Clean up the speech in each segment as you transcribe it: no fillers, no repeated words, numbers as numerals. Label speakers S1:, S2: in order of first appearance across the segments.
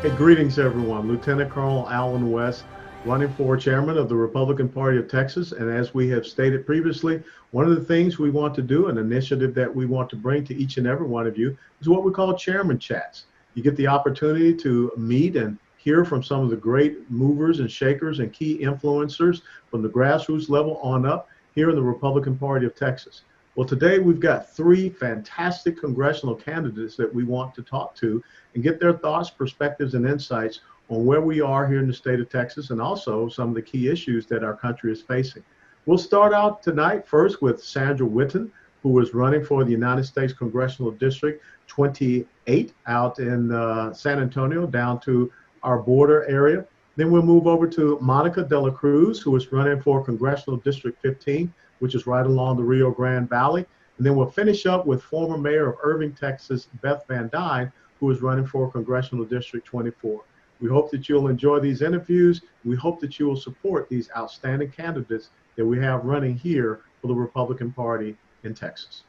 S1: Hey, greetings, everyone. Lieutenant Colonel Allen West, running for chairman of the Republican Party of Texas. And as we have stated previously, one of the things we want to do, an initiative that we want to bring to each and every one of you, is what we call chairman chats. You get the opportunity to meet and hear from some of the great movers and shakers and key influencers from the grassroots level on up here in the Republican Party of Texas. Well, today we've got three fantastic congressional candidates that we want to talk to and get their thoughts, perspectives, and insights on where we are here in the state of Texas and also some of the key issues that our country is facing. We'll start out tonight first with Sandra Whitten, who is running for the United States Congressional District 28 out in San Antonio down to our border area. Then we'll move over to Monica De La Cruz, who is running for Congressional District 15, which is right along the Rio Grande Valley. And then we'll finish up with former mayor of Irving, Texas, Beth Van Duyne, who is running for Congressional District 24. We hope that you'll enjoy these interviews. We hope that you will support these outstanding candidates that we have running here for the Republican Party in Texas.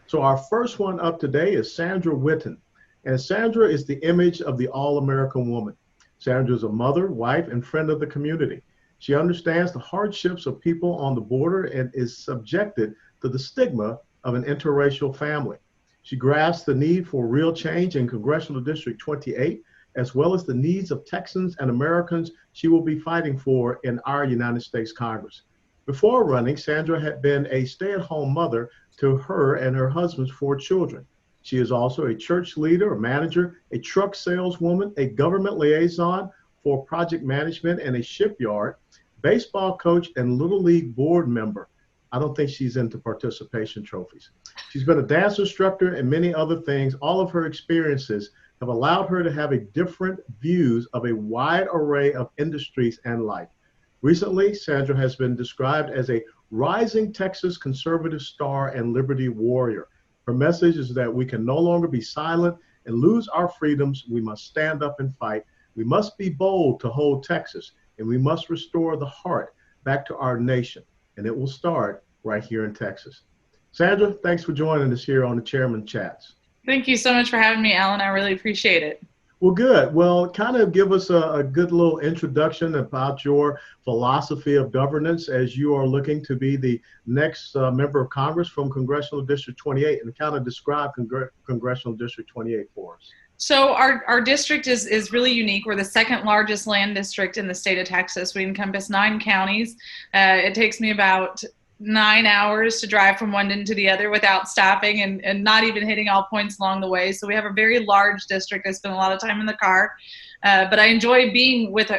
S1: So our first one up today is Sandra Whitten. And Sandra is the image of the all-American woman. Sandra is a mother, wife, and friend of the community. She understands the hardships of people on the border and is subjected to the stigma of an interracial family. She grasps the need for real change in Congressional District 28, as well as the needs of Texans and Americans she will be fighting for in our United States Congress. Before running, Sandra had been a stay-at-home mother to her and her husband's 4 children. She is also a church leader, a manager, a truck saleswoman, a government liaison for project management and a shipyard, baseball coach, and Little League board member. I don't think she's into participation trophies. She's been a dance instructor and many other things. All of her experiences have allowed her to have a different views of a wide array of industries and life. Recently, Sandra has been described as a rising Texas conservative star and liberty warrior. Her message is that we can no longer be silent and lose our freedoms. We must stand up and fight. We must be bold to hold Texas, and we must restore the heart back to our nation. And it will start right here in Texas. Sandra, thanks for joining us here on the Chairman Chats.
S2: Thank you so much for having me, Alan. I really appreciate it.
S1: Well, good. Well, kind of give us a good little introduction about your philosophy of governance as you are looking to be the next member of Congress from Congressional District 28, and kind of describe Congressional District 28 for us.
S2: So our district is really unique. We're the second largest land district in the state of Texas. We encompass 9 counties. It takes me about 9 hours to drive from one end to the other without stopping and not even hitting all points along the way. So we have a very large district. I spend a lot of time in the car, but I enjoy being with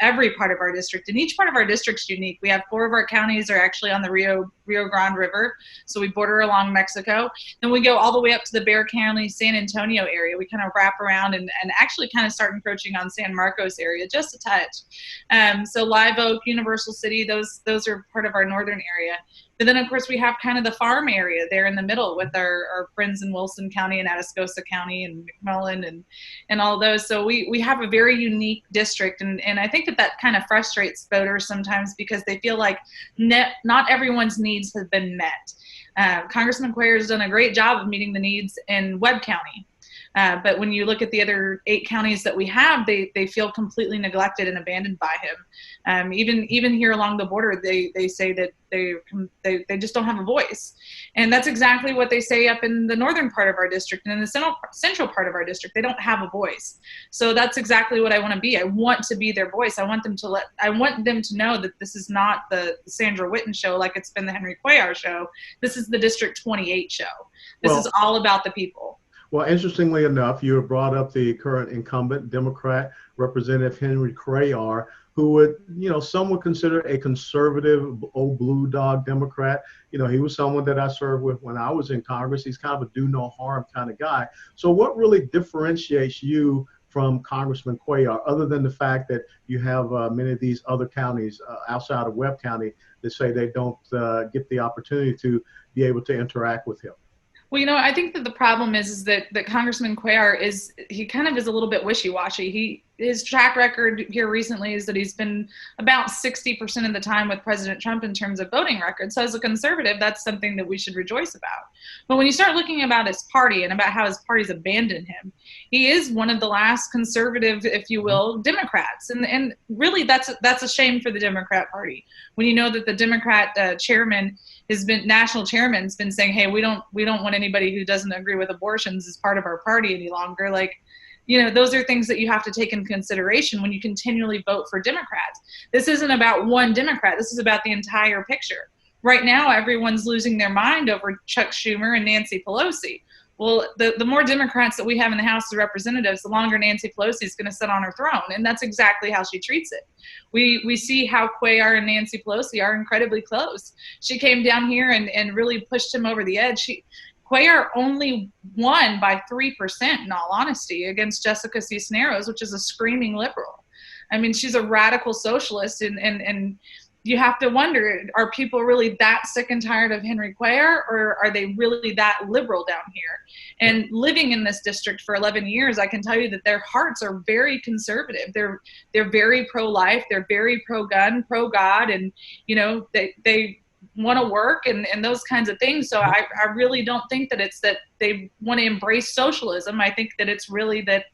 S2: every part of our district, and each part of our district's unique. We have 4 of our counties are actually on the Rio Grande River, so we border along Mexico. Then we go all the way up to the Bexar County, San Antonio area. We kind of wrap around and actually kind of start encroaching on San Marcos area, just a touch. So Live Oak, Universal City, those are part of our northern area. But then, of course, we have kind of the farm area there in the middle with our friends in Wilson County and Atascosa County and McMullen and all those. So we have a very unique district. And I think that kind of frustrates voters sometimes because they feel like not everyone's needs have been met. Congressman Cuellar has done a great job of meeting the needs in Webb County. But when you look at the other 8 counties that we have, they feel completely neglected and abandoned by him. Even here along the border, they say that they just don't have a voice. And that's exactly what they say up in the northern part of our district and in the central part of our district. They don't have a voice. So that's exactly what I want to be. I want to be their voice. I want them to know that this is not the Sandra Whitten show like it's been the Henry Cuellar show. This is the District 28 show. This is all about the people.
S1: Well, interestingly enough, you have brought up the current incumbent Democrat, Representative Henry Cuellar, who would, some would consider a conservative, old blue dog Democrat. He was someone that I served with when I was in Congress. He's kind of a do no harm kind of guy. So what really differentiates you from Congressman Cuellar, other than the fact that you have many of these other counties outside of Webb County that say they don't get the opportunity to be able to interact with him?
S2: Well, I think that the problem is that Congressman Cuellar he kind of is a little bit wishy-washy. his track record here recently is that he's been about 60% of the time with President Trump in terms of voting records. So as a conservative, that's something that we should rejoice about. But when you start looking about his party and about how his party's abandoned him, he is one of the last conservative, if you will, Democrats. And really that's a shame for the Democrat Party. When you know that the Democrat national chairman's been saying, hey, we don't want anybody who doesn't agree with abortions as part of our party any longer. Like, those are things that you have to take into consideration when you continually vote for Democrats. This isn't about one Democrat. This is about the entire picture. Right now, everyone's losing their mind over Chuck Schumer and Nancy Pelosi. Well, the more Democrats that we have in the House of Representatives, the longer Nancy Pelosi is going to sit on her throne. And that's exactly how she treats it. We see how Cuellar and Nancy Pelosi are incredibly close. She came down here and really pushed him over the edge. Cuellar only won by 3%, in all honesty, against Jessica Cisneros, which is a screaming liberal. I mean, she's a radical socialist, and you have to wonder, are people really that sick and tired of Henry Cuellar, or are they really that liberal down here? And living in this district for 11 years, I can tell you that their hearts are very conservative. They're very pro-life, they're very pro-gun, pro-God, and they want to work and those kinds of things. So I really don't think that it's that they want to embrace socialism. I think that it's really that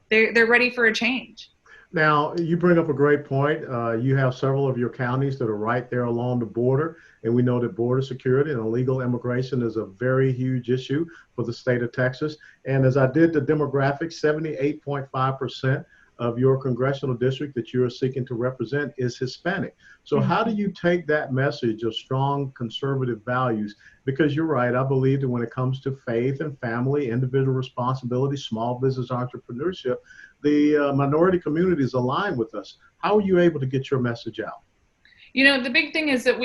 S2: they're ready for a change.
S1: Now, you bring up a great point. You have several of your counties that are right there along the border, and we know that border security and illegal immigration is a very huge issue for the state of Texas. And as I did the demographics, 78.5% of your congressional district that you are seeking to represent is Hispanic. So how do you take that message of strong conservative values? Because you're right, I believe that when it comes to faith and family, individual responsibility, small business entrepreneurship, the minority communities align with us. How are you able to get your message out?
S2: The big thing is that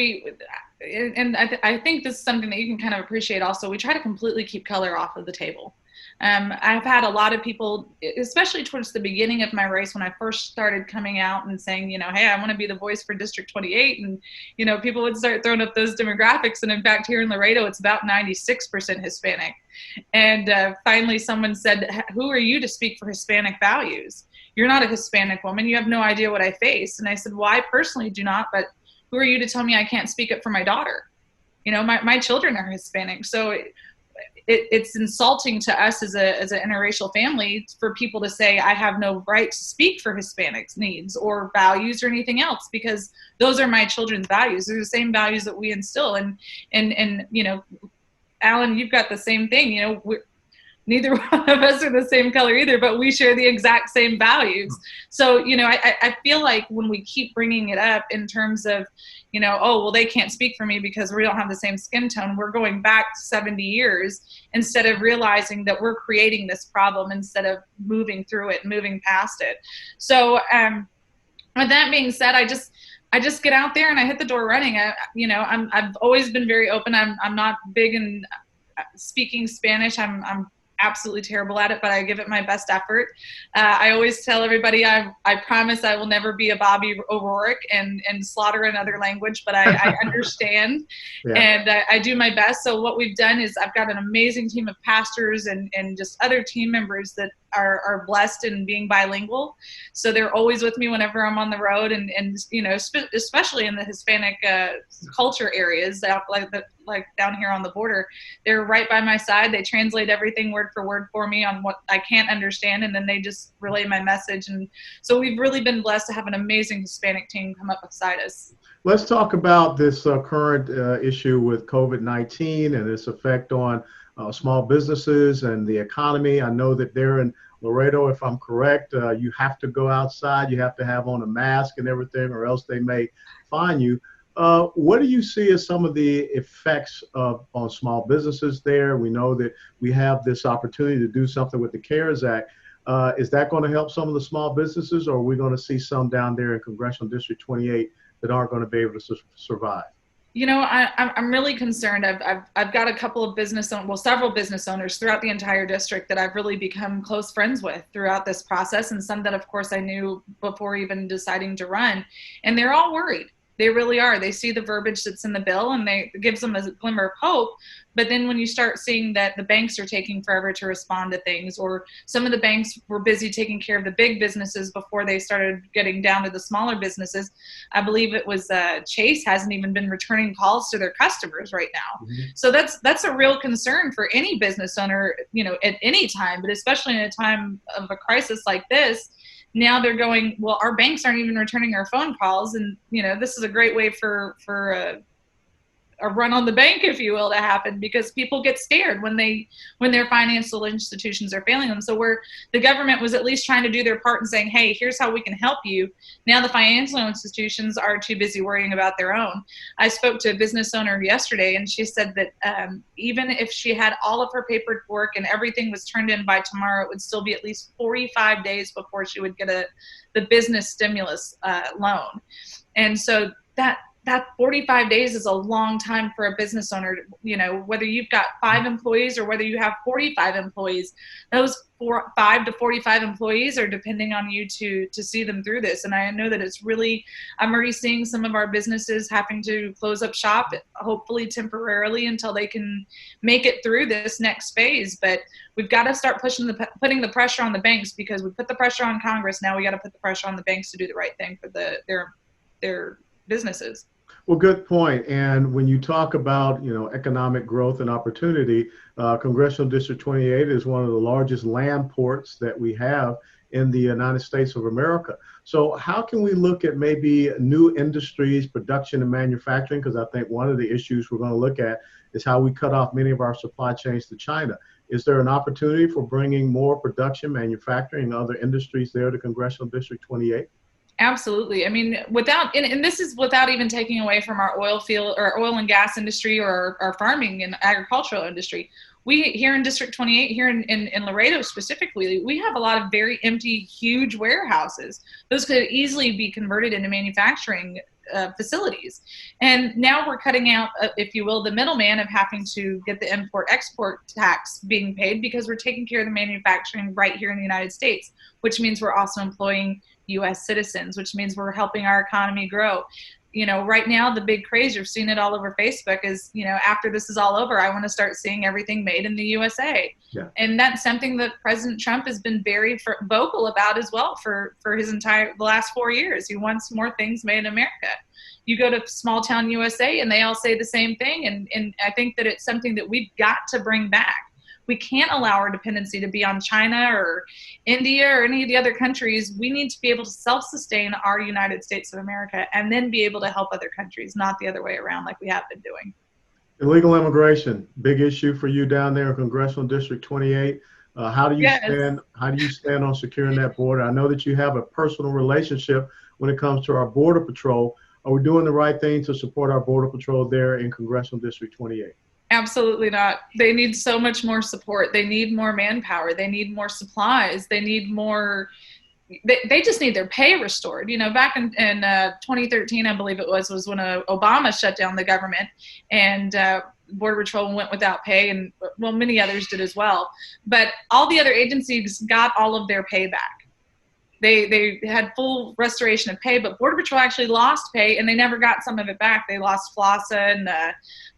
S2: I think this is something that you can kind of appreciate also, we try to completely keep color off of the table. I've had a lot of people, especially towards the beginning of my race, when I first started coming out and saying, hey, I want to be the voice for District 28. And, people would start throwing up those demographics. And in fact, here in Laredo, it's about 96% Hispanic. And finally, someone said, who are you to speak for Hispanic values? You're not a Hispanic woman. You have no idea what I face. And I said, well, I personally do not, but who are you to tell me I can't speak up for my daughter? My children are Hispanic. So it's insulting to us as an interracial family for people to say I have no right to speak for Hispanics' needs or values or anything else, because those are my children's values. They're the same values that we instill. And Alan, you've got the same thing. Neither one of us are the same color either, but we share the exact same values. So, I feel like when we keep bringing it up in terms of, oh, well, they can't speak for me because we don't have the same skin tone, we're going back 70 years instead of realizing that we're creating this problem instead of moving through it, moving past it. So with that being said, I just get out there and I hit the door running. I've always been very open. I'm not big in speaking Spanish. I'm absolutely terrible at it, but I give it my best effort. I always tell everybody I promise I will never be a Bobby O'Rourke and slaughter another language, but I understand. Yeah. And I do my best. So what we've done is I've got an amazing team of pastors and just other team members that are blessed in being bilingual. So they're always with me whenever I'm on the road, and especially in the Hispanic culture areas, like down here on the border, they're right by my side. They translate everything word for word for me on what I can't understand, and then they just relay my message. And so we've really been blessed to have an amazing Hispanic team come up beside us.
S1: Let's talk about this current issue with COVID-19 and its effect on small businesses and the economy. I know that there in Laredo, if I'm correct, you have to go outside, you have to have on a mask and everything, or else they may fine you. What do you see as some of the effects on small businesses there? We know that we have this opportunity to do something with the CARES Act. Is that going to help some of the small businesses, or are we going to see some down there in Congressional District 28 that aren't going to be able to survive?
S2: I'm really concerned. I've got a couple of several business owners throughout the entire district that I've really become close friends with throughout this process, and some that, of course, I knew before even deciding to run. And they're all worried. They really are. They see the verbiage that's in the bill, and it gives them a glimmer of hope. But then when you start seeing that the banks are taking forever to respond to things, or some of the banks were busy taking care of the big businesses before they started getting down to the smaller businesses. I believe it was Chase hasn't even been returning calls to their customers right now.
S1: Mm-hmm.
S2: So that's a real concern for any business owner, at any time, but especially in a time of a crisis like this. Now they're going, well, our banks aren't even returning our phone calls. And, this is a great way for a run on the bank, if you will, to happen, because people get scared when their financial institutions are failing them. So where the government was at least trying to do their part and saying, hey, here's how we can help you. Now the financial institutions are too busy worrying about their own. I spoke to a business owner yesterday, and she said that even if she had all of her paperwork and everything was turned in by tomorrow, it would still be at least 45 days before she would get the business stimulus loan. And so that 45 days is a long time for a business owner, whether you've got 5 employees or whether you have 45 employees. Those 5 to 45 employees are depending on you to see them through this. And I know that I'm already seeing some of our businesses having to close up shop, hopefully temporarily, until they can make it through this next phase. But we've got to start putting the pressure on the banks, because we put the pressure on Congress. Now we got to put the pressure on the banks to do the right thing for their businesses.
S1: Well, good point. And when you talk about, economic growth and opportunity, Congressional District 28 is one of the largest land ports that we have in the United States of America. So how can we look at maybe new industries, production and manufacturing? Because I think one of the issues we're going to look at is how we cut off many of our supply chains to China. Is there an opportunity for bringing more production, manufacturing, and other industries there to Congressional District 28?
S2: Absolutely. I mean, and this is without even taking away from our oil field or oil and gas industry or our farming and agricultural industry. We here in District 28, here in Laredo specifically, we have a lot of very empty, huge warehouses. Those could easily be converted into manufacturing facilities. And now we're cutting out, if you will, the middleman of having to get the import-export tax being paid, because we're taking care of the manufacturing right here in the United States, which means we're also employing U.S. citizens, which means we're helping our economy grow. Right now, the big craze, you've seen it all over Facebook, is, after this is all over, I want to start seeing everything made in the USA.
S1: Yeah.
S2: And that's something that President Trump has been very vocal about as well for the last 4 years. He wants more things made in America. You go to small town USA and they all say the same thing. And I think that it's something that we've got to bring back. We can't allow our dependency to be on China or India or any of the other countries. We need to be able to self-sustain our United States of America and then be able to help other countries, not the other way around like we have been doing.
S1: Illegal immigration, big issue for you down there in Congressional District 28. How do you stand on securing that border? I know that you have a personal relationship when it comes to our Border Patrol. Are we doing the right thing to support our Border Patrol there in Congressional District 28?
S2: Absolutely not. They need so much more support. They need more manpower. They need more supplies. They need more. They just need their pay restored. Back in 2013, I believe it was when Obama shut down the government, and Border Patrol went without pay, and many others did as well. But all the other agencies got all of their pay back. They had full restoration of pay, but Border Patrol actually lost pay, and they never got some of it back. They lost FLASA, and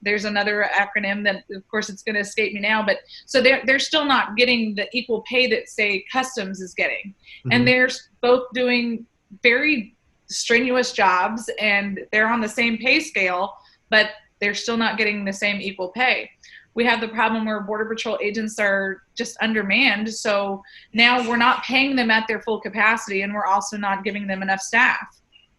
S2: there's another acronym that, of course, it's going to escape me now. But so they're still not getting the equal pay that, say, Customs is getting. Mm-hmm. And they're both doing very strenuous jobs, and they're on the same pay scale, but they're still not getting the same equal pay. We have the problem where Border Patrol agents are just undermanned. So now we're not paying them at their full capacity, and we're also not giving them enough staff.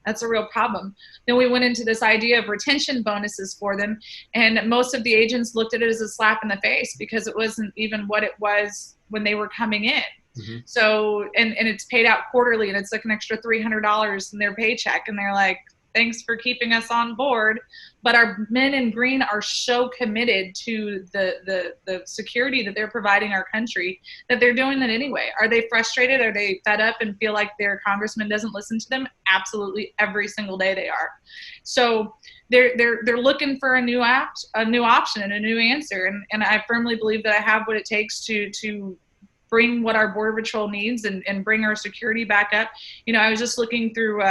S2: That's a real problem. Then we went into this idea of retention bonuses for them, and most of the agents looked at it as a slap in the face because it wasn't even what it was when they were coming in. Mm-hmm. So, and it's paid out quarterly, and it's like an extra $300 in their paycheck, and they're like, thanks for keeping us on board. But our men in green are so committed to the security that they're providing our country that they're doing that anyway. Are they frustrated? Are they fed up and feel like their congressman doesn't listen to them? Absolutely, every single day they are. So they're looking for a new option and a new answer. And I firmly believe that I have what it takes to bring what our Border Patrol needs and bring our security back up. I was just looking through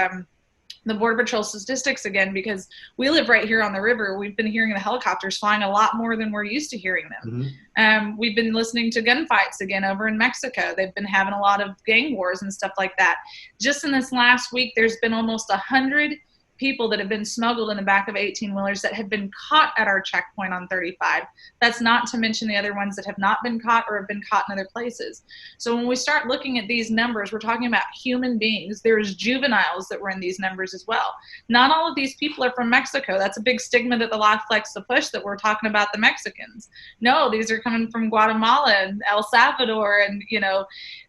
S2: the Border Patrol statistics again, because we live right here on the river. We've been hearing the helicopters flying a lot more than we're used to hearing them.
S1: Mm-hmm.
S2: We've been listening to gunfights again over in Mexico. They've been having a lot of gang wars and stuff like that. Just in this last week, there's been almost 100 people that have been smuggled in the back of 18-wheelers that have been caught at our checkpoint on 35. That's not to mention the other ones that have not been caught or have been caught in other places. So when we start looking at these numbers, we're talking about human beings. There's juveniles that were in these numbers as well. Not all of these people are from Mexico. That's a big stigma that the left likes to push, that we're talking about the Mexicans. No, these are coming from Guatemala and El Salvador and,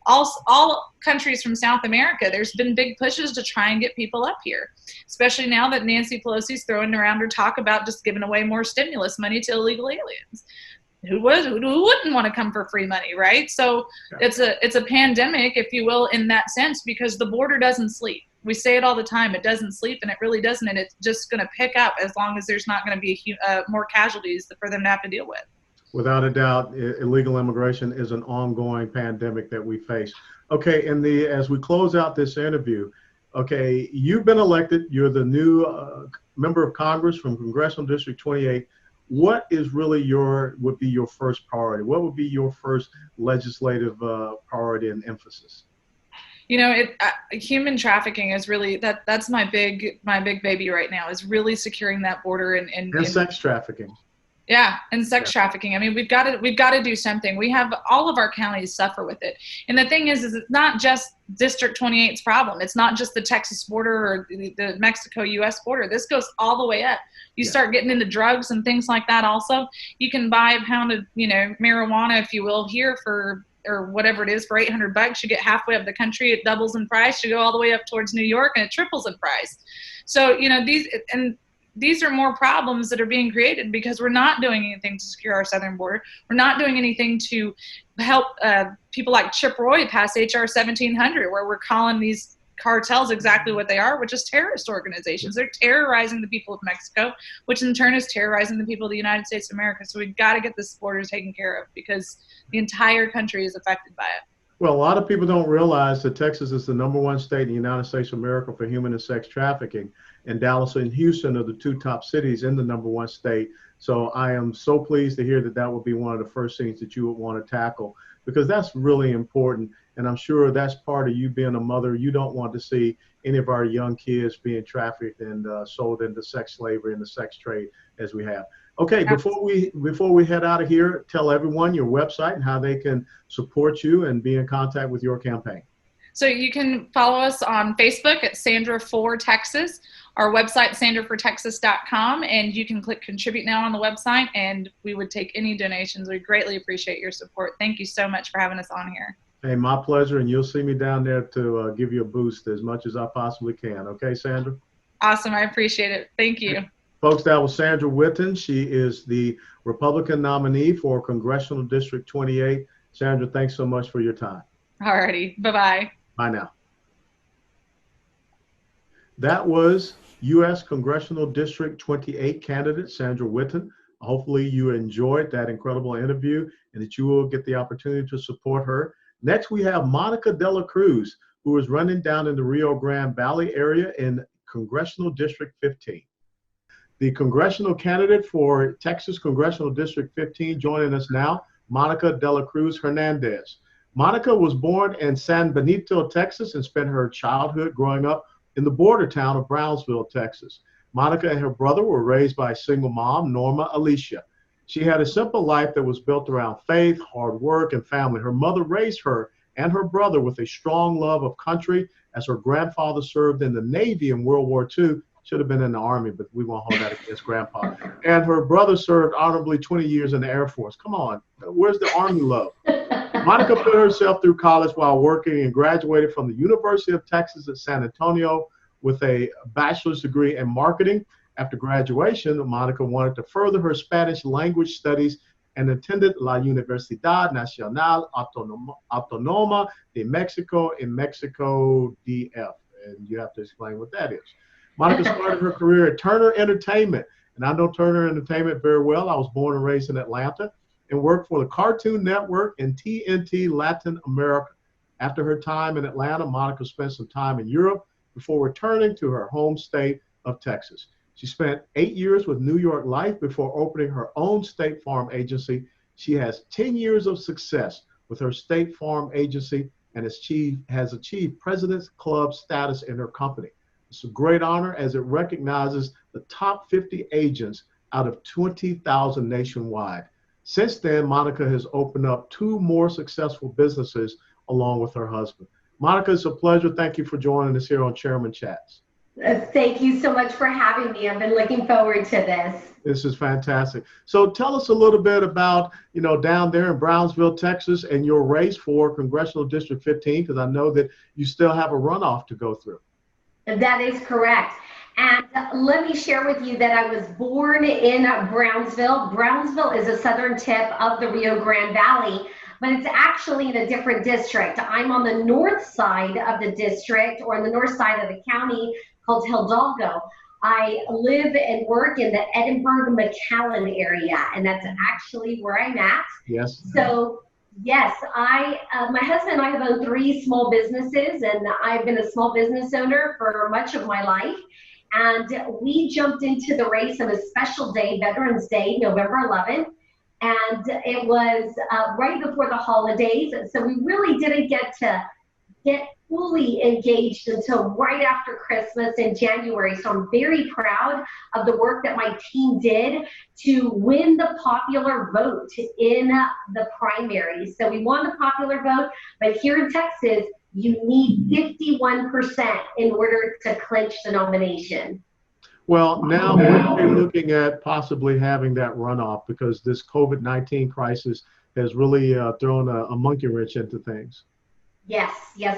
S2: all countries from South America. There's been big pushes to try and get people up here, especially now that Nancy Pelosi's throwing around her talk about just giving away more stimulus money to illegal aliens. Who wouldn't want to come for free money, right? So it's a pandemic, if you will, in that sense, because the border doesn't sleep. We say it all the time. It doesn't sleep, and it really doesn't. And it's just going to pick up as long as there's not going to be more casualties for them to have to deal with. Without a doubt, illegal immigration is an ongoing pandemic that we face. Okay, as we close out this interview, okay, you've been elected. You're the new member of Congress from Congressional District 28. What is really would be your first priority? What would be your first legislative priority and emphasis? Human trafficking is really that's my big baby right now, is really securing that border and sex trafficking. Yeah, and sex trafficking. I mean, we've got to do something. We have all of our counties suffer with it. And the thing is it's not just District 28's problem. It's not just the Texas border or the Mexico-U.S. border. This goes all the way up. You start getting into drugs and things like that also. You can buy a pound of, marijuana, if you will, here for, or whatever it is, for $800. You get halfway up the country, it doubles in price. You go all the way up towards New York and it triples in price. So, these are more problems that are being created because we're not doing anything to secure our southern border. We're not doing anything to help people like Chip Roy pass HR 1700, where we're calling these cartels exactly what they are, which is terrorist organizations. They're terrorizing the people of Mexico, which in turn is terrorizing the people of the United States of America. So we've got to get this border taken care of because the entire country is affected by it. Well, a lot of people don't realize that Texas is the #1 state in the United States of America for human and sex trafficking, and Dallas and Houston are the 2 top cities in the #1 state. So I am so pleased to hear that would be one of the first things that you would want to tackle, because that's really important. And I'm sure that's part of you being a mother. You don't want to see any of our young kids being trafficked and sold into sex slavery and the sex trade as we have. Okay, before we head out of here, tell everyone your website and how they can support you and be in contact with your campaign. So you can follow us on Facebook at Sandra for Texas, our website, sandrafortexas.com, and you can click contribute now on the website, and we would take any donations. We greatly appreciate your support. Thank you so much for having us on here. Hey, my pleasure, and you'll see me down there to give you a boost as much as I possibly can. Okay, Sandra? Awesome, I appreciate it. Thank you. Folks, that was Sandra Whitten. She is the Republican nominee for Congressional District 28. Sandra, thanks so much for your time. All righty. Bye-bye. Bye now. That was U.S. Congressional District 28 candidate Sandra Whitten. Hopefully you enjoyed that incredible interview and that you will get the opportunity to support her. Next, we have Monica De La Cruz, who is running down in the Rio Grande Valley area in Congressional District 15. The congressional candidate for Texas Congressional District 15 joining us now, Monica De La Cruz-Hernandez. Monica was born in San Benito, Texas, and spent her childhood growing up in the border town of Brownsville, Texas. Monica and her brother were raised by a single mom, Norma Alicia. She had a simple life that was built around faith, hard work, and family. Her mother raised her and her brother with a strong love of country, as her grandfather served in the Navy in World War II. Should have been in the Army, but we won't hold that against Grandpa. And her brother served honorably 20 years in the Air Force. Come on, where's the Army love? Monica put herself through college while working and graduated from the University of Texas at San Antonio with a bachelor's degree in marketing. After graduation, Monica wanted to further her Spanish language studies and attended La Universidad Nacional Autónoma de Mexico in Mexico DF. And you have to explain what that is. Monica started her career at Turner Entertainment, and I know Turner Entertainment very well. I was born and raised in Atlanta and worked for the Cartoon Network and TNT Latin America. After her time in Atlanta, Monica spent some time in Europe,
S1: before returning to her home state of Texas. She spent 8 years with New York Life before opening her own State Farm agency. She has 10 years of success with her State Farm agency and has achieved President's Club status in her company. It's a great honor as it recognizes the top 50 agents out of 20,000 nationwide. Since then, Monica has opened up 2 more successful businesses along with her husband. Monica, it's a pleasure. Thank you for joining us here on Chairman Chats.
S3: Thank you so much for having me. I've been looking forward to this.
S1: This is fantastic. So tell us a little bit about, down there in Brownsville, Texas, and your race for Congressional District 15, because I know that you still have a runoff to go through.
S3: That is correct. And let me share with you that I was born in Brownsville. Brownsville is a southern tip of the Rio Grande Valley, but it's actually in a different district. I'm on the north side of the district, or on the north side of the county, called Hidalgo. I live and work in the Edinburgh-McAllen area, and that's actually where I'm at.
S1: Yes.
S3: So yes, my husband and I have owned 3 small businesses, and I've been a small business owner for much of my life. And we jumped into the race on a special day, Veterans Day, November 11th. And it was right before the holidays. So we really didn't get fully engaged until right after Christmas in January. So I'm very proud of the work that my team did to win the popular vote in the primary. So we won the popular vote, but here in Texas, you need 51% in order to clinch the nomination.
S1: Well, now we're looking at possibly having that runoff because this COVID-19 crisis has really thrown a monkey wrench into things.
S3: Yes,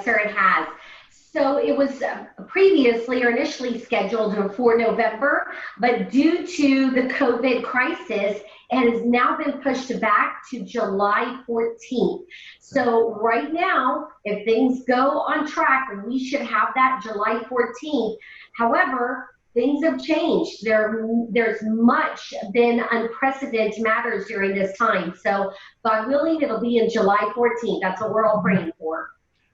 S3: sir, it has. So it was previously or initially scheduled for November, but due to the COVID crisis, it has now been pushed back to July 14th. So right now, if things go on track, we should have that July 14th. However, things have changed. There's much been unprecedented matters during this time. So God willing, it'll be in July 14th. That's what we're all praying for.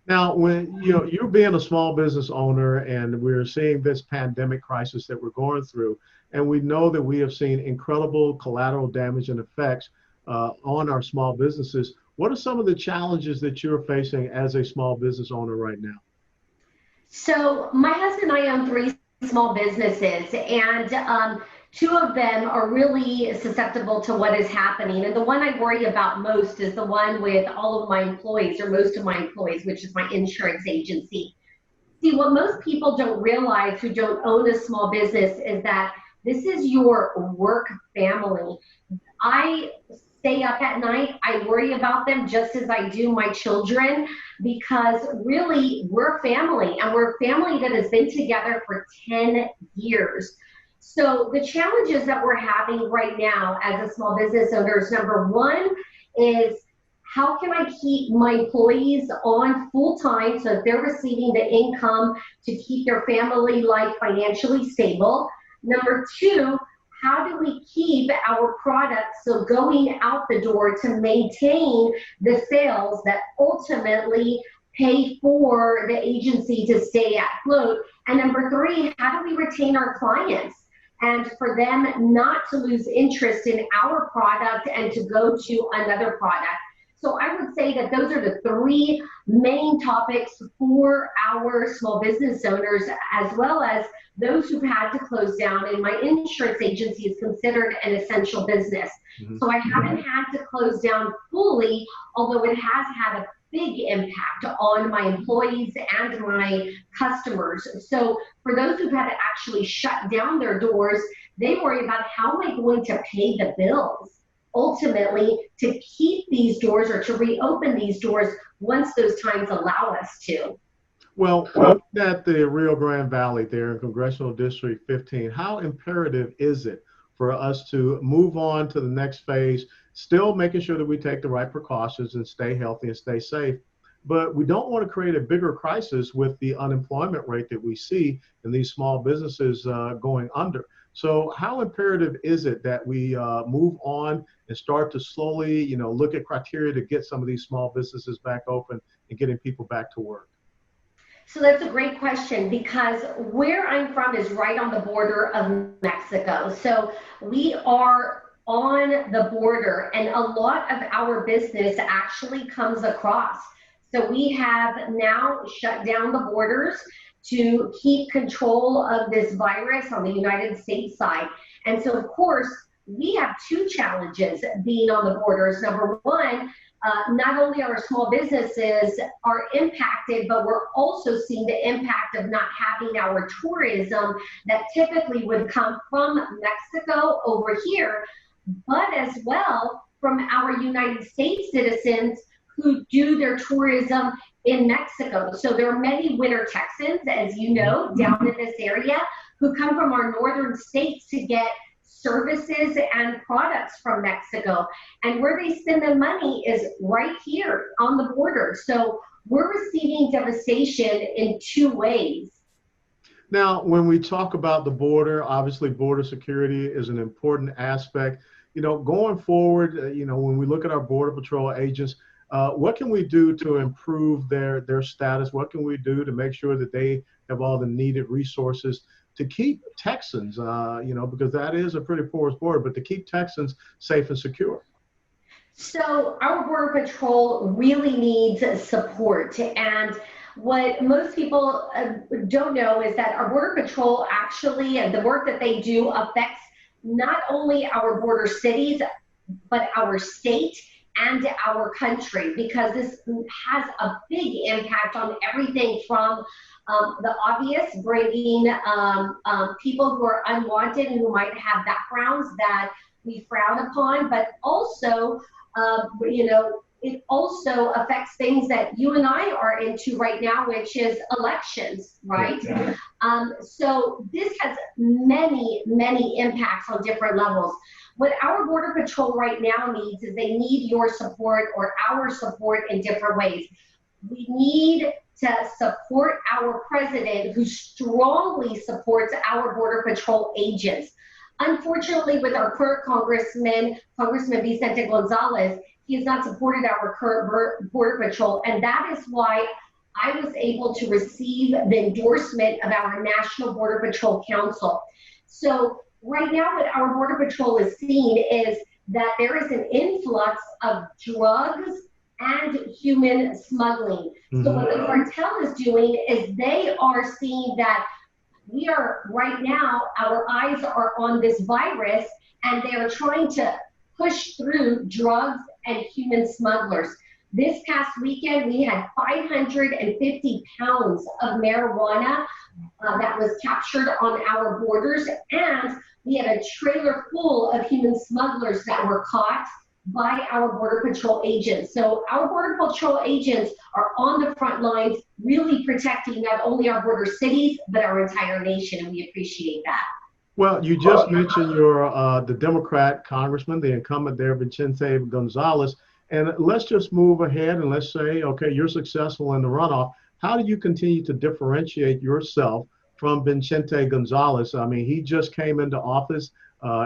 S1: Now, when you're being a small business owner, and we're seeing this pandemic crisis that we're going through, and we know that we have seen incredible collateral damage and effects on our small businesses. What are some of the challenges that you're facing as a small business owner right now?
S3: So my husband and I own 3 small businesses, and 2 of them are really susceptible to what is happening. And the one I worry about most is the one with all of my employees, or most of my employees, which is my insurance agency. See, what most people don't realize who don't own a small business is that this is your work family. I stay up at night. I worry about them just as I do my children, because really we're family, and we're a family that has been together for 10 years. So the challenges that we're having right now as a small business owners, number 1 is how can I keep my employees on full time so that they're receiving the income to keep their family life financially stable. Number 2, how do we keep our products so going out the door to maintain the sales that ultimately pay for the agency to stay afloat? And number 3, how do we retain our clients and for them not to lose interest in our product and to go to another product? So I would say that those are the 3 main topics for our small business owners, as well as those who've had to close down. And my insurance agency is considered an essential business. Mm-hmm. So I haven't had to close down fully, although it has had a big impact on my employees and my customers. So for those who've had to actually shut down their doors, they worry about how am I going to pay the bills ultimately to keep these doors or to reopen these doors once those times allow us to.
S1: Well, looking at the Rio Grande Valley there in Congressional District 15, how imperative is it for us to move on to the next phase, still making sure that we take the right precautions and stay healthy and stay safe? But we don't want to create a bigger crisis with the unemployment rate that we see in these small businesses going under. So how imperative is it that we move on and start to slowly, look at criteria to get some of these small businesses back open and getting people back to work?
S3: So that's a great question, because where I'm from is right on the border of Mexico. So we are on the border, and a lot of our business actually comes across. So we have now shut down the borders to keep control of this virus on the United States side. And so, of course, we have two challenges being on the borders. Number one, not only our small businesses are impacted, but we're also seeing the impact of not having our tourism that typically would come from Mexico over here, but as well from our United States citizens who do their tourism in Mexico. So there are many winter Texans, as you know, down in this area, who come from our northern states to get services and products from Mexico. And where they spend their money is right here on the border. So we're receiving devastation in two ways.
S1: Now, when we talk about the border, obviously border security is an important aspect. You know, going forward, you know, when we look at our Border Patrol agents, what can we do to improve their status? What can we do to make sure that they have all the needed resources to keep Texans, you know, because that is a pretty porous border, but to keep Texans safe and secure?
S3: So our Border Patrol really needs support. And what most people don't know is that our Border Patrol actually, and the work that they do, affects not only our border cities, but our state and our country, because this has a big impact on everything from the obvious, bringing people who are unwanted and who might have backgrounds that we frown upon, but also, you know, it also affects things that you and I are into right now, which is elections, right? Yeah. So this has many, many impacts on different levels. What our Border Patrol right now needs is they need your support or our support in different ways. We need to support our president, who strongly supports our Border Patrol agents. Unfortunately, with our current Congressman Vicente Gonzalez, he has not supported our current Border Patrol, and that is why I was able to receive the endorsement of our National Border Patrol Council. So right now what our Border Patrol is seeing is that there is an influx of drugs and human smuggling. Mm-hmm. So what the cartel is doing is they are seeing that we are right now, our eyes are on this virus, and they are trying to push through drugs and human smugglers. This past weekend, we had 550 pounds of marijuana that was captured on our borders, and we had a trailer full of human smugglers that were caught by our Border Patrol agents. So our Border Patrol agents are on the front lines, really protecting not only our border cities, but our entire nation, and we appreciate that.
S1: Well, you just mentioned your the Democrat congressman, the incumbent there, Vicente Gonzalez. And let's just move ahead and let's say, okay, you're successful in the runoff. How do you continue to differentiate yourself from Vicente Gonzalez? I mean, he just came into office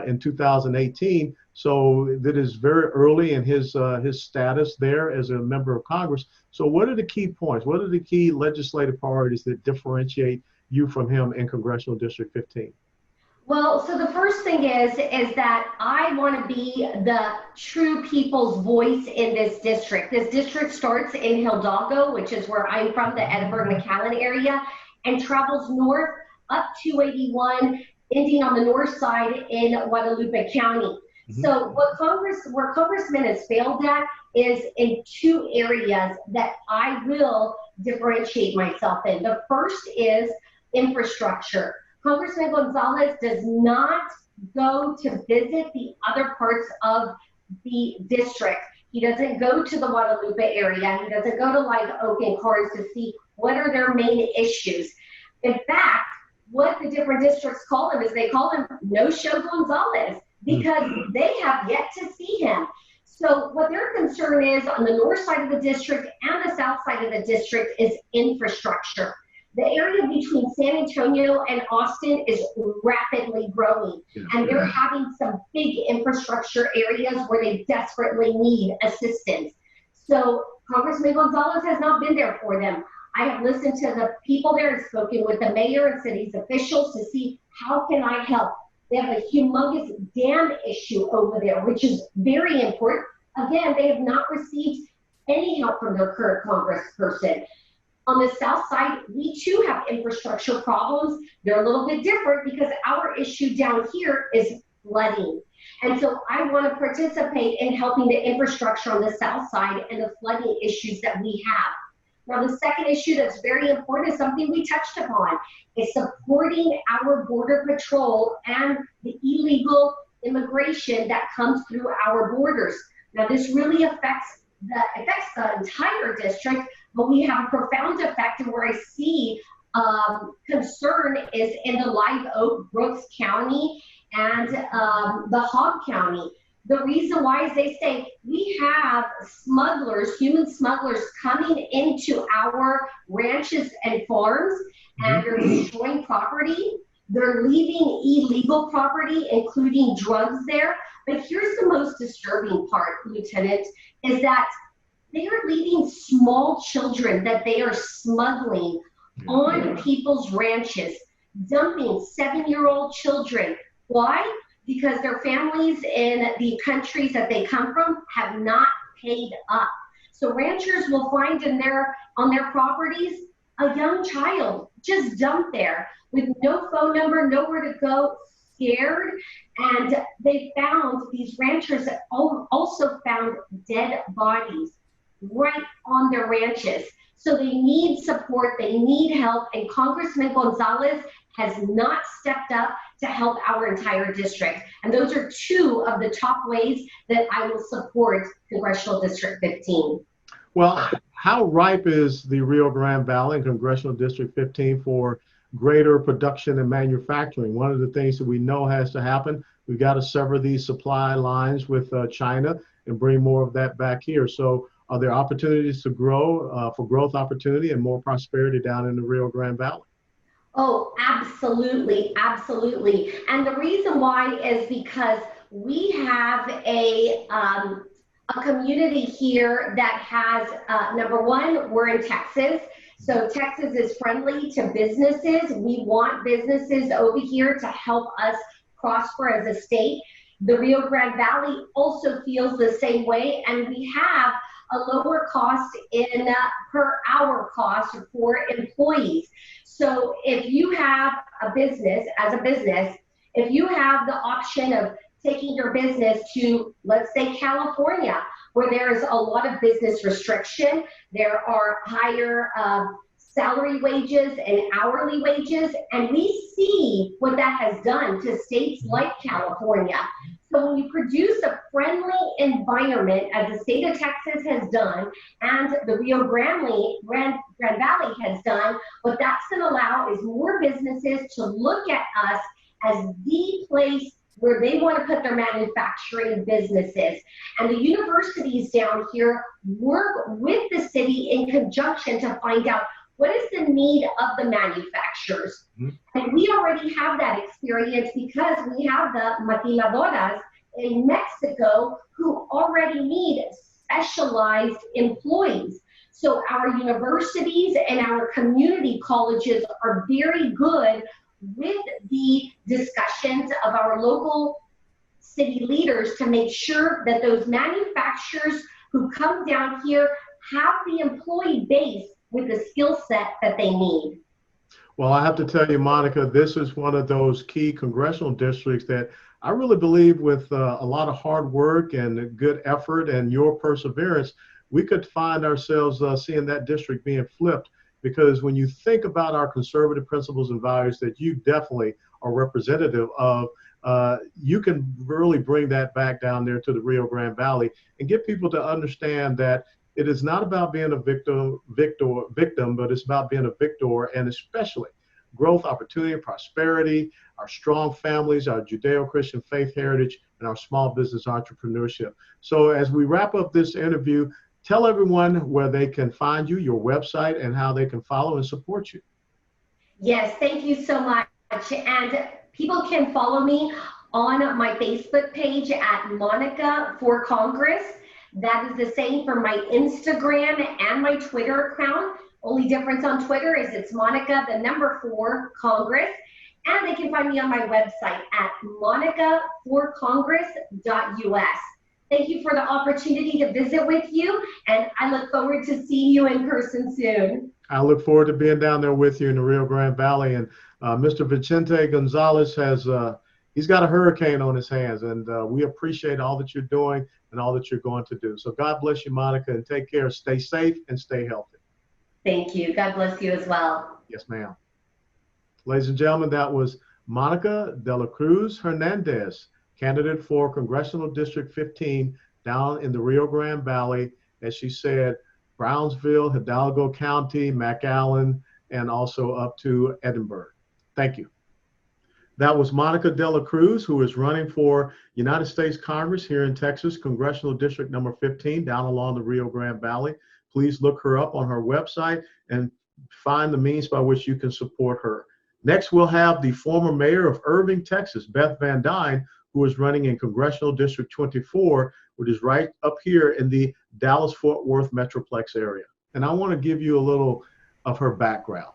S1: in 2018, so that is very early in his status there as a member of Congress. So what are the key points? What are the key legislative priorities that differentiate you from him in Congressional District 15?
S3: Well, so the first thing is that I want to be the true people's voice in this district. This district starts in Hidalgo, which is where I'm from, the Edinburgh-McAllen area, and travels north up 281, ending on the north side in Guadalupe County. Mm-hmm. So where Congressman has failed at is in two areas that I will differentiate myself in. The first is infrastructure. Congressman Gonzalez does not go to visit the other parts of the district. He doesn't go to the Guadalupe area. He doesn't go to Live Oak and Cars to see what are their main issues. In fact, what the different districts call him is they call him No-Show Gonzalez, because they have yet to see him. So what their concern is on the north side of the district and the south side of the district is infrastructure. The area between San Antonio and Austin is rapidly growing, and they're having some big infrastructure areas where they desperately need assistance. So Congressman Gonzalez has not been there for them. I have listened to the people there and spoken with the mayor and city's officials to see how can I help. They have a humongous dam issue over there, which is very important. Again, they have not received any help from their current congressperson. On the south side, we too have infrastructure problems. They're a little bit different because our issue down here is flooding. And so I want to participate in helping the infrastructure on the south side and the flooding issues that we have. Now, the second issue that's very important is something we touched upon, is supporting our Border Patrol and the illegal immigration that comes through our borders. Now, this really affects the entire district, but we have a profound effect, and where I see concern is in the Live Oak, Brooks County, and the Hogg County. The reason why is they say we have smugglers, human smugglers, coming into our ranches and farms, and they're destroying property. They're leaving illegal property, including drugs there. But here's the most disturbing part, Lieutenant, is that they are leaving small children that they are smuggling on people's ranches, dumping 7-year-old children. Why? Because their families in the countries that they come from have not paid up. So ranchers will find on their properties a young child just dumped there with no phone number, nowhere to go, scared. And these ranchers also found dead bodies right on their ranches. So they need support, they need help, and Congressman Gonzalez has not stepped up to help our entire district. And those are two of the top ways that I will support Congressional District 15.
S1: Well, how ripe is the Rio Grande Valley and Congressional District 15 for greater production and manufacturing? One of the things that we know has to happen, we've got to sever these supply lines with China and bring more of that back here. So are there opportunities to grow, for growth opportunity and more prosperity down in the Rio Grande Valley?
S3: Oh, absolutely, absolutely. And the reason why is because we have a community here that has, number one, we're in Texas. So Texas is friendly to businesses. We want businesses over here to help us prosper as a state. The Rio Grande Valley also feels the same way, and we have a lower cost in per hour cost for employees. So if you have a business, if you have the option of taking your business to, let's say, California, where there's a lot of business restriction, there are higher salary wages and hourly wages, and we see what that has done to states like California. So when you produce a friendly environment, as the state of Texas has done, and the Rio Grande Valley has done, what that's going to allow is more businesses to look at us as the place where they want to put their manufacturing businesses. And the universities down here work with the city in conjunction to find out what is the need of the manufacturers. And we already have that experience because we have the maquiladoras in Mexico who already need specialized employees. So our universities and our community colleges are very good with the discussions of our local city leaders to make sure that those manufacturers who come down here have the employee base with the skill set that they need.
S1: Well, I have to tell you, Monica, this is one of those key congressional districts that I really believe with a lot of hard work and good effort and your perseverance, we could find ourselves seeing that district being flipped. Because when you think about our conservative principles and values that you definitely are representative of, you can really bring that back down there to the Rio Grande Valley and get people to understand that it is not about being a victim, but it's about being a victor, and especially growth, opportunity, prosperity, our strong families, our Judeo-Christian faith heritage, and our small business entrepreneurship. So as we wrap up this interview, tell everyone where they can find you, your website, and how they can follow and support you.
S3: Yes, thank you so much. And people can follow me on my Facebook page at Monica for Congress. That is the same for my Instagram and my Twitter account. Only difference on Twitter is it's Monica, the number 4, Congress. And they can find me on my website at monicaforcongress.us. Thank you for the opportunity to visit with you, and I look forward to seeing you in person soon.
S1: I look forward to being down there with you in the Rio Grande Valley. And Mr. Vicente Gonzalez has, he's got a hurricane on his hands, and we appreciate all that you're doing and all that you're going to do. So God bless you, Monica, and take care. Stay safe and stay healthy.
S3: Thank you. God bless you as well.
S1: Yes, ma'am. Ladies and gentlemen, that was Monica de la Cruz-Hernandez, candidate for Congressional District 15 down in the Rio Grande Valley. As she said, Brownsville, Hidalgo County, McAllen, and also up to Edinburgh. Thank you. That was Monica de la Cruz, who is running for United States Congress here in Texas, Congressional District number 15, down along the Rio Grande Valley. Please look her up on her website and find the means by which you can support her. Next, we'll have the former mayor of Irving, Texas, Beth Van Duyne, who is running in Congressional District 24, which is right up here in the Dallas-Fort Worth Metroplex area. And I want to give you a little of her background.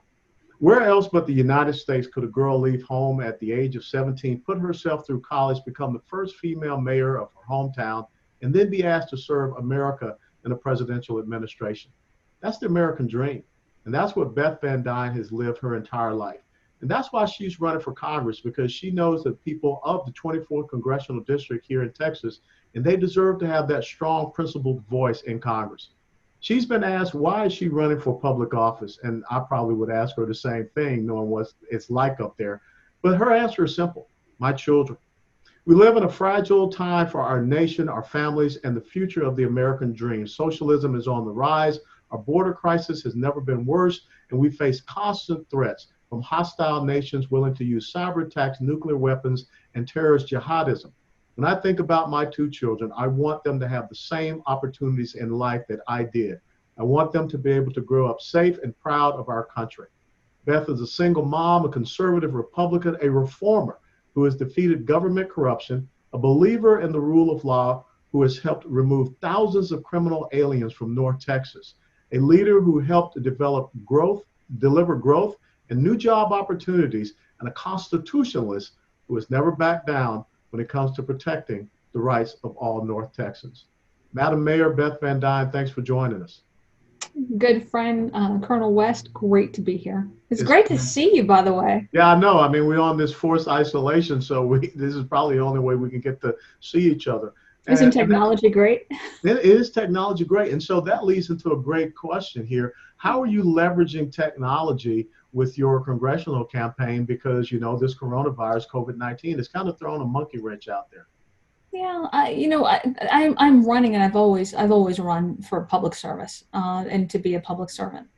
S1: Where else but the United States could a girl leave home at the age of 17, put herself through college, become the first female mayor of her hometown, and then be asked to serve America in a presidential administration? That's the American dream. And that's what Beth Van Duyne has lived her entire life. And that's why she's running for Congress, because she knows that people of the 24th Congressional District here in Texas, and they deserve to have that strong, principled voice in Congress. She's been asked, why is she running for public office? And I probably would ask her the same thing, knowing what it's like up there. But her answer is simple: my children. We live in a fragile time for our nation, our families, and the future of the American dream. Socialism is on the rise. Our border crisis has never been worse, and we face constant threats from hostile nations willing to use cyber attacks, nuclear weapons, and terrorist jihadism. When I think about my 2 children, I want them to have the same opportunities in life that I did. I want them to be able to grow up safe and proud of our country. Beth is a single mom, a conservative Republican, a reformer who has defeated government corruption, a believer in the rule of law, who has helped remove thousands of criminal aliens from North Texas, a leader who helped to deliver growth and new job opportunities, and a constitutionalist who has never backed down when it comes to protecting the rights of all North Texans. Madam Mayor Beth Van Duyne, thanks for joining us.
S4: Good friend, Colonel West, great to be here. It's great to see you, by the way.
S1: Yeah, I know. I mean, we're on this forced isolation, so this is probably the only way we can get to see each other.
S4: Isn't technology great?
S1: It is technology great. And so that leads into a great question here. How are you leveraging technology with your congressional campaign? Because, you know, this coronavirus, COVID-19, has kind of thrown a monkey wrench out there.
S4: Yeah, I'm running, and I've always run for public service and to be a public servant.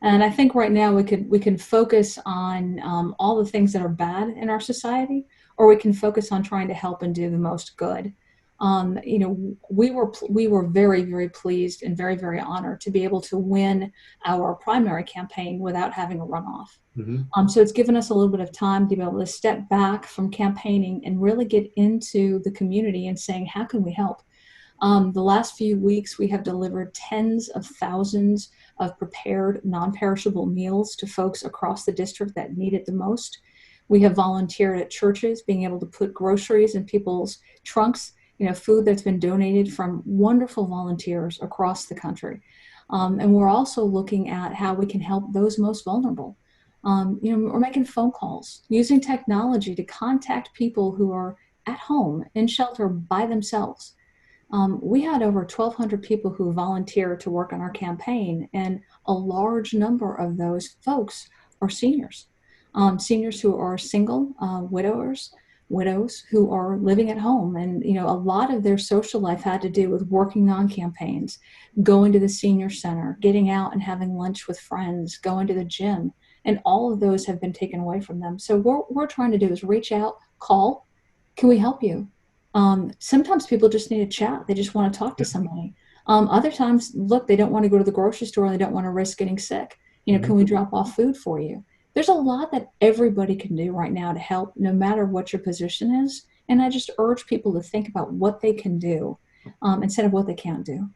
S4: And I think right now we can focus on all the things that are bad in our society, or we can focus on trying to help and do the most good. We were very, very pleased and very, very honored to be able to win our primary campaign without having a runoff. Mm-hmm. So it's given us a little bit of time to be able to step back from campaigning and really get into the community and saying, how can we help? The last few weeks, we have delivered tens of thousands of prepared non-perishable meals to folks across the district that need it the most. We have volunteered at churches, being able to put groceries in people's trunks, food that's been donated from wonderful volunteers across the country. And we're also looking at how we can help those most vulnerable. We're making phone calls, using technology to contact people who are at home in shelter by themselves. We had over 1,200 people who volunteered to work on our campaign, and a large number of those folks are seniors. Seniors who are single, widows who are living at home. And, a lot of their social life had to do with working on campaigns, going to the senior center, getting out and having lunch with friends, going to the gym. And all of those have been taken away from them. So what we're trying to do is reach out, call, can we help you? Sometimes people just need a chat. They just want to talk to somebody. Other times, look, they don't want to go to the grocery store and they don't want to risk getting sick. Can we drop off food for you? There's a lot that everybody can do right now to help, no matter what your position is. And I just urge people to think about what they can do instead of what they can't do.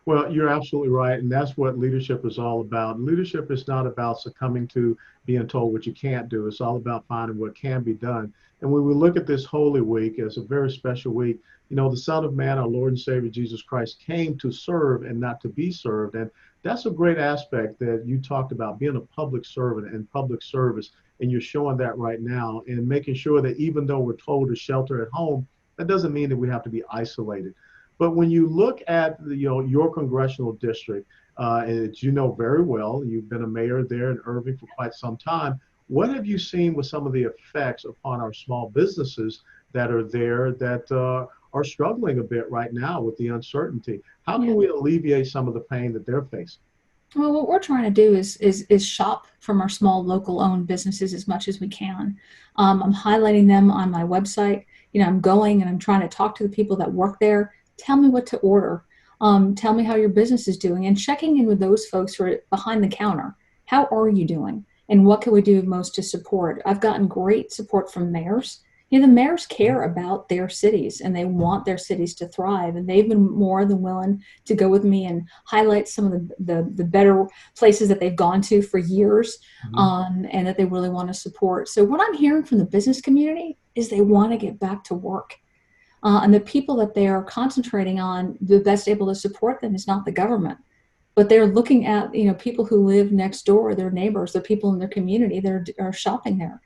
S1: Well, you're absolutely right. And that's what leadership is all about. Leadership is not about succumbing to being told what you can't do. It's all about finding what can be done. And when we look at this Holy Week as a very special week, you know, the Son of Man, our Lord and Savior Jesus Christ, came to serve and not to be served. And that's a great aspect that you talked about, being a public servant and public service. And you're showing that right now and making sure that even though we're told to shelter at home, that doesn't mean that we have to be isolated. But when you look at the, you know, your congressional district, as you know very well, you've been a mayor there in Irving for quite some time. What have you seen with some of the effects upon our small businesses that are there that are struggling a bit right now with the uncertainty? How can we alleviate some of the pain that they're facing?
S4: Well, what we're trying to do is shop from our small local owned businesses as much as we can. I'm highlighting them on my website. You know, I'm going and I'm trying to talk to the people that work there. Tell me what to order. Tell me how your business is doing, and checking in with those folks who are behind the counter. How are you doing? And what can we do most to support? I've gotten great support from mayors. You know, the mayors care about their cities and they want their cities to thrive. And they've been more than willing to go with me and highlight some of the better places that they've gone to for years, and that they really want to support. So what I'm hearing from the business community is they want to get back to work. And the people that they are concentrating on, the best able to support them is not the government, but they're looking at, you know, people who live next door, their neighbors, the people in their community that are shopping there,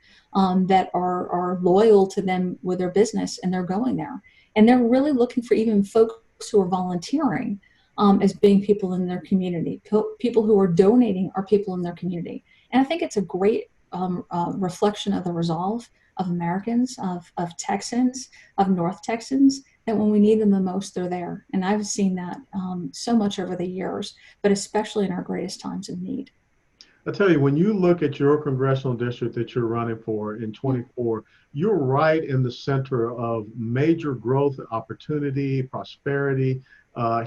S4: that are loyal to them with their business, and they're going there. And they're really looking for even folks who are volunteering as being people in their community. People who are donating are people in their community. And I think it's a great reflection of the resolve of Americans, of Texans, of North Texans, that when we need them the most, they're there. And I've seen that so much over the years, but especially in our greatest times of need.
S1: I tell you, when you look at your congressional district that you're running for in 24, you're right in the center of major growth, opportunity, prosperity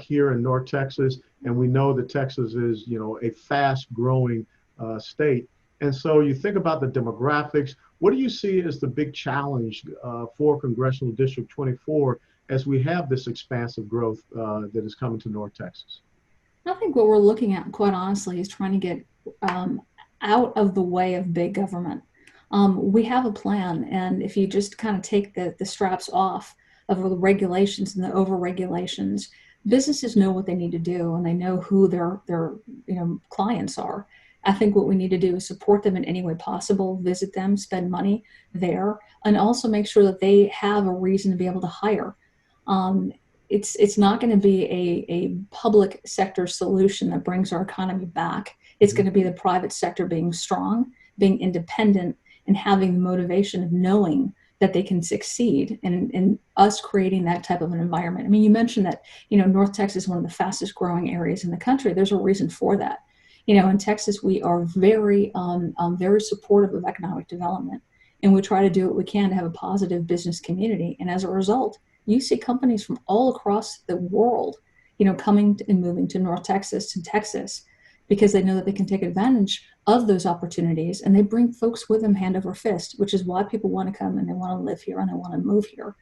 S1: here in North Texas. And we know that Texas is, you know, a fast growing state. And so you think about the demographics. What do you see as the big challenge for Congressional District 24 as we have this expansive growth that is coming to North Texas?
S4: I think what we're looking at, quite honestly, is trying to get out of the way of big government. We have a plan, and if you just kind of take the straps off of the regulations and the over-regulations, businesses know what they need to do, and they know who their clients are. I think what we need to do is support them in any way possible, visit them, spend money there, and also make sure that they have a reason to be able to hire. It's not going to be a public sector solution that brings our economy back. It's going to be the private sector being strong, being independent, and having the motivation of knowing that they can succeed, and us creating that type of an environment. I mean, you mentioned that, you know, North Texas is one of the fastest growing areas in the country. There's a reason for that. You know, in Texas, we are very supportive of economic development, and we try to do what we can to have a positive business community. And as a result, you see companies from all across the world, you know, coming and moving to North Texas and Texas, because they know that they can take advantage of those opportunities, and they bring folks with them hand over fist, which is why people want to come and they want to live here and they want to move here.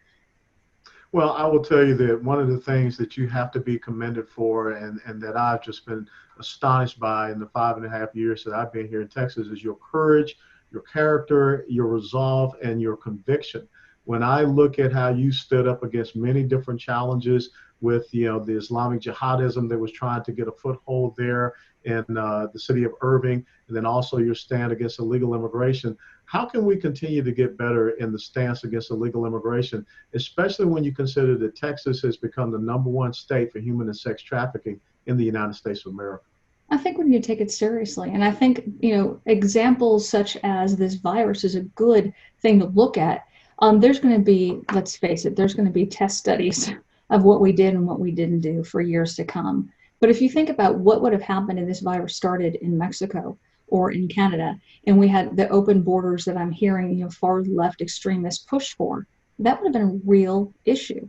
S1: Well, I will tell you that one of the things that you have to be commended for, and that I've just been astonished by in the 5.5 years that I've been here in Texas, is your courage, your character, your resolve, and your conviction. When I look at how you stood up against many different challenges with, you know, the Islamic jihadism that was trying to get a foothold there in the city of Irving, and then also your stand against illegal immigration. How can we continue to get better in the stance against illegal immigration, especially when you consider that Texas has become the #1 state for human and sex trafficking in the United States of America?
S4: I think we need to take it seriously. And I think, you know, examples such as this virus is a good thing to look at. There's going to be, let's face it, there's going to be test studies of what we did and what we didn't do for years to come. But if you think about what would have happened if this virus started in Mexico or in Canada, and we had the open borders that I'm hearing, you know, far left extremists push for, that would have been a real issue.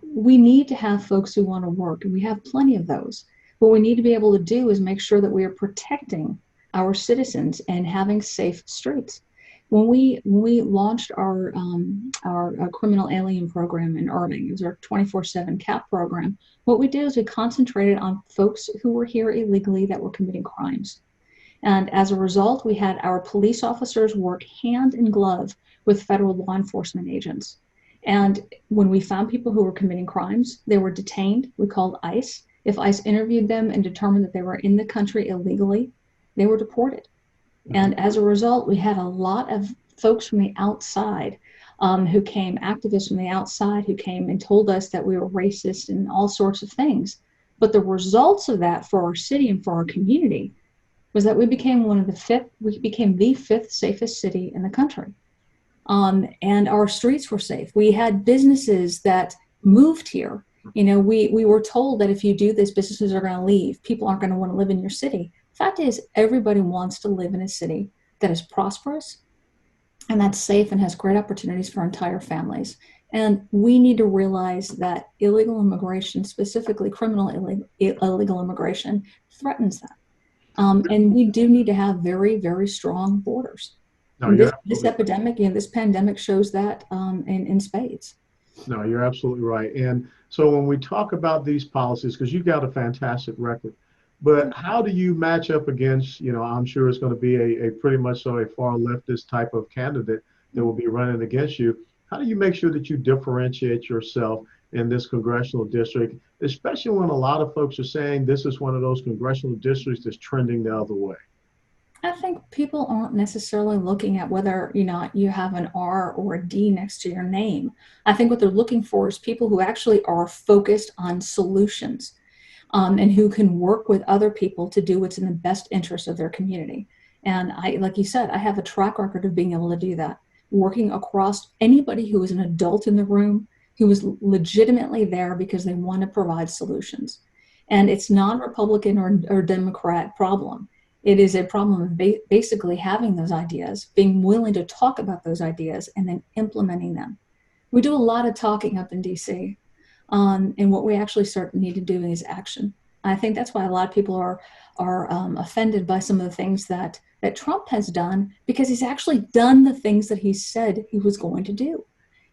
S4: We need to have folks who want to work, and we have plenty of those. What we need to be able to do is make sure that we are protecting our citizens and having safe streets. when we launched our criminal alien program in Irving, it was our 24/7 CAP program. What we did is we concentrated on folks who were here illegally that were committing crimes. And as a result, we had our police officers work hand in glove with federal law enforcement agents. And when we found people who were committing crimes, they were detained. We called ICE. If ICE interviewed them and determined that they were in the country illegally, they were deported. And as a result, we had a lot of folks from the outside who came, activists from the outside who came and told us that we were racist and all sorts of things. But the results of that for our city and for our community was that we became the fifth safest city in the country. And our streets were safe. We had businesses that moved here. You know, we were told that if you do this, businesses are going to leave. People aren't going to want to live in your city. Fact is, everybody wants to live in a city that is prosperous and that's safe and has great opportunities for entire families. And we need to realize that illegal immigration, specifically criminal illegal immigration, threatens that. And we do need to have very, very strong borders.
S1: No,
S4: This epidemic, this pandemic shows that in spades.
S1: No, you're absolutely right. And so when we talk about these policies, because you've got a fantastic record, but how do you match up against, I'm sure it's going to be a pretty much so a far leftist type of candidate that will be running against you. How do you make sure that you differentiate yourself in this congressional district, especially when a lot of folks are saying this is one of those congressional districts that's trending the other way?
S4: I think people aren't necessarily looking at whether you have an R or a D next to your name. I think what they're looking for is people who actually are focused on solutions and who can work with other people to do what's in the best interest of their community. And like you said, I have a track record of being able to do that, working across anybody who is an adult in the room, who was legitimately there because they want to provide solutions. And it's not a Republican or Democrat problem. It is a problem of basically having those ideas, being willing to talk about those ideas, and then implementing them. We do a lot of talking up in DC, and what we actually need to do is action. I think that's why a lot of people are offended by some of the things that Trump has done, because he's actually done the things that he said he was going to do.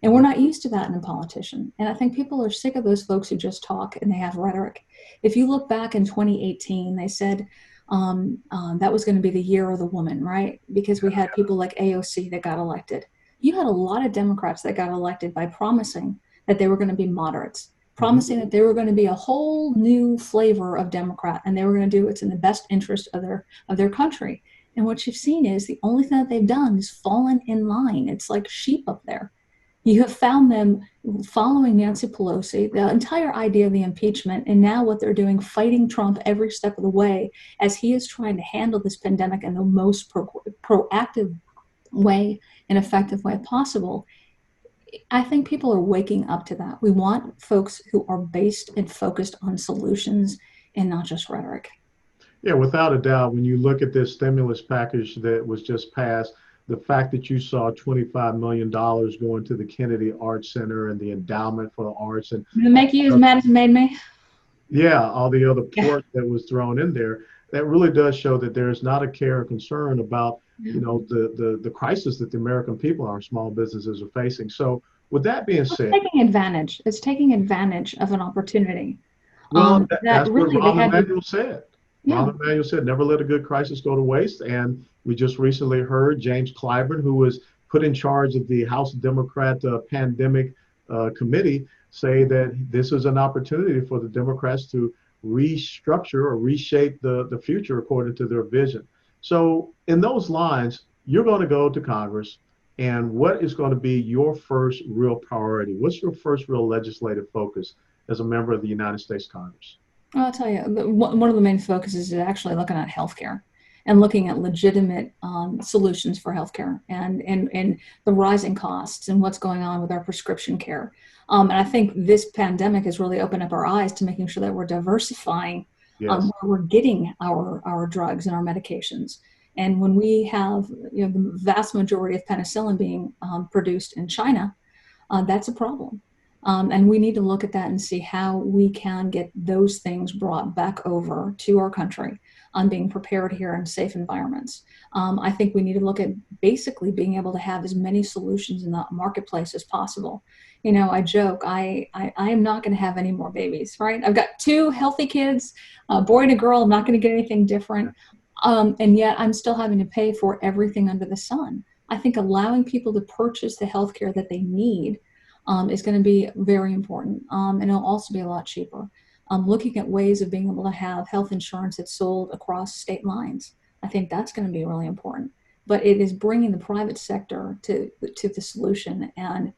S4: And we're not used to that in a politician. And I think people are sick of those folks who just talk and they have rhetoric. If you look back in 2018, they said that was going to be the year of the woman, right? Because we had people like AOC that got elected. You had a lot of Democrats that got elected by promising that they were going to be moderates, promising that they were going to be a whole new flavor of Democrat, and they were going to do what's in the best interest of their country. And what you've seen is the only thing that they've done is fallen in line. It's like sheep up there. You have found them following Nancy Pelosi, the entire idea of the impeachment, and now what they're doing, fighting Trump every step of the way as he is trying to handle this pandemic in the most proactive way and effective way possible. I think people are waking up to that. We want folks who are based and focused on solutions and not just rhetoric.
S1: Yeah, without a doubt, when you look at this stimulus package that was just passed, the fact that you saw $25 million going to the Kennedy Arts Center and the endowment for the arts, and
S4: make you as mad as it made me.
S1: Yeah, all the other pork that was thrown in there, that really does show that there's not a care or concern about the crisis that the American people, our small businesses, are facing. So with that being said,
S4: it's taking advantage of an opportunity.
S1: Well, that's
S4: really
S1: what Rahm Emanuel said. Yeah. Rahm Emanuel said, never let a good crisis go to waste. And we just recently heard James Clyburn, who was put in charge of the House Democrat pandemic committee, say that this is an opportunity for the Democrats to restructure or reshape the future according to their vision. So in those lines, you're going to go to Congress, and what is going to be your first real priority? What's your first real legislative focus as a member of the United States Congress?
S4: I'll tell you, one of the main focuses is actually looking at healthcare and looking at legitimate solutions for healthcare and the rising costs and what's going on with our prescription care. And I think this pandemic has really opened up our eyes to making sure that we're diversifying where we're getting our drugs and our medications. And when we have the vast majority of penicillin being produced in China, that's a problem. And we need to look at that and see how we can get those things brought back over to our country on being prepared here in safe environments. I think we need to look at basically being able to have as many solutions in the marketplace as possible. You know, I joke, I am not going to have any more babies, right? I've got 2 healthy kids, a boy and a girl. I'm not going to get anything different. And yet I'm still having to pay for everything under the sun. I think allowing people to purchase the healthcare that they need is going to be very important. And it'll also be a lot cheaper. Looking at ways of being able to have health insurance that's sold across state lines. I think that's going to be really important. But it is bringing the private sector to the solution and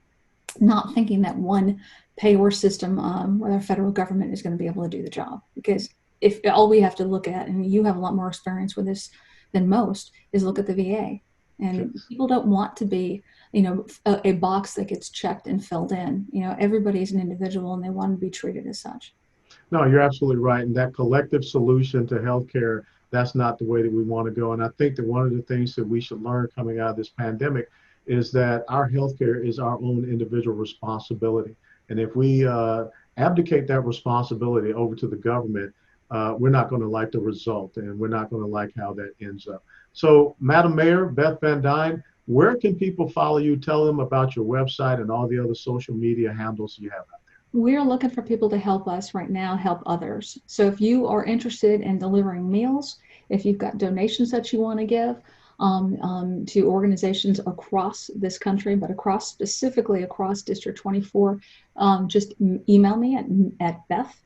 S4: not thinking that one payor system where the federal government is going to be able to do the job. Because if all we have to look at, and you have a lot more experience with this than most, is look at the VA. And people don't want to be, you know, a box that gets checked and filled in. You know, everybody's an individual and they want to be treated as such.
S1: No, you're absolutely right. And that collective solution to healthcare, that's not the way that we want to go. And I think that one of the things that we should learn coming out of this pandemic is that our healthcare is our own individual responsibility. And if we abdicate that responsibility over to the government, we're not going to like the result, and we're not going to like how that ends up. So, Madam Mayor, Beth Van Duyne, where can people follow you? Tell them about your website and all the other social media handles you have out there.
S4: We're looking for people to help us right now, help others. So if you are interested in delivering meals, if you've got donations that you want to give to organizations across this country, but specifically across District 24, just email me at Beth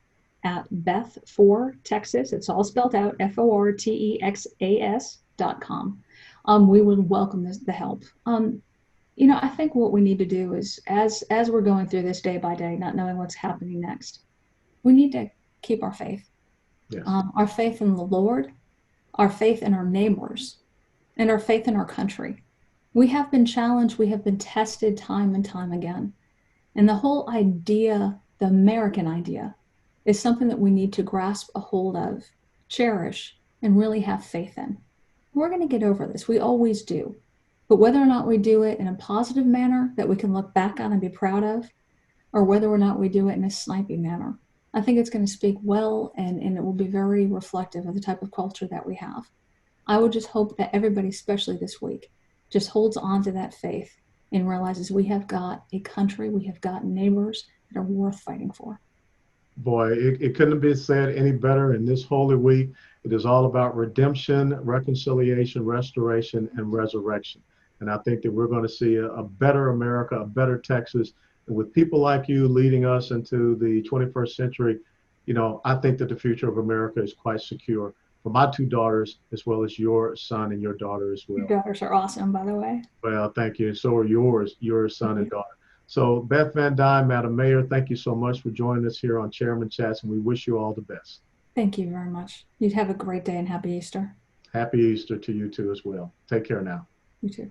S4: for Texas. It's all spelled out, FORTEXAS.com. We would welcome the help. You know, I think what we need to do is, as we're going through this day by day, not knowing what's happening next, we need to keep our faith.
S1: Yes.
S4: Our faith in the Lord, our faith in our neighbors, and our faith in our country. We have been challenged, we have been tested time and time again. And the whole idea, the American idea, is something that we need to grasp a hold of, cherish, and really have faith in. We're going to get over this. We always do. But whether or not we do it in a positive manner that we can look back on and be proud of, or whether or not we do it in a snipey manner, I think it's going to speak well, and it will be very reflective of the type of culture that we have. I would just hope that everybody, especially this week, just holds on to that faith and realizes we have got a country, we have got neighbors that are worth fighting for.
S1: Boy, it couldn't have been said any better in this Holy Week. It is all about redemption, reconciliation, restoration, and resurrection. And I think that we're going to see a better America, a better Texas. And with people like you leading us into the 21st century, you know, I think that the future of America is quite secure for my 2 daughters, as well as your son and your daughter as well.
S4: Your daughters are awesome, by the way.
S1: Well, thank you. And so are yours, your son and daughter. So Beth Van Duyne, Madam Mayor, thank you so much for joining us here on Chairman Chats, and we wish you all the best.
S4: Thank you very much. You have a great day and happy Easter.
S1: Happy Easter to you too as well. Take care now.
S4: You too.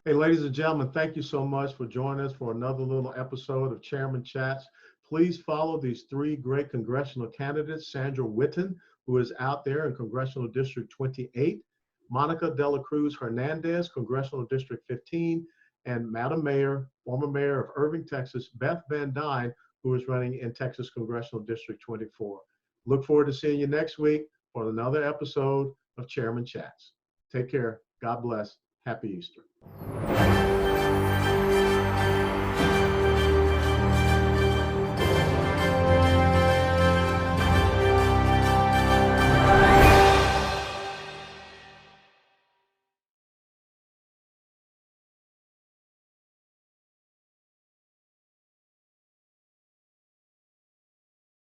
S1: Hey, ladies and gentlemen, thank you so much for joining us for another little episode of Chairman Chats. Please follow these 3 great congressional candidates: Sandra Whitten, who is out there in Congressional District 28, Monica Dela Cruz-Hernandez, Congressional District 15, and Madam Mayor, former Mayor of Irving, Texas, Beth Van Duyne, who is running in Texas Congressional District 24. Look forward to seeing you next week for another episode of Chairman Chats. Take care. God bless. Happy Easter.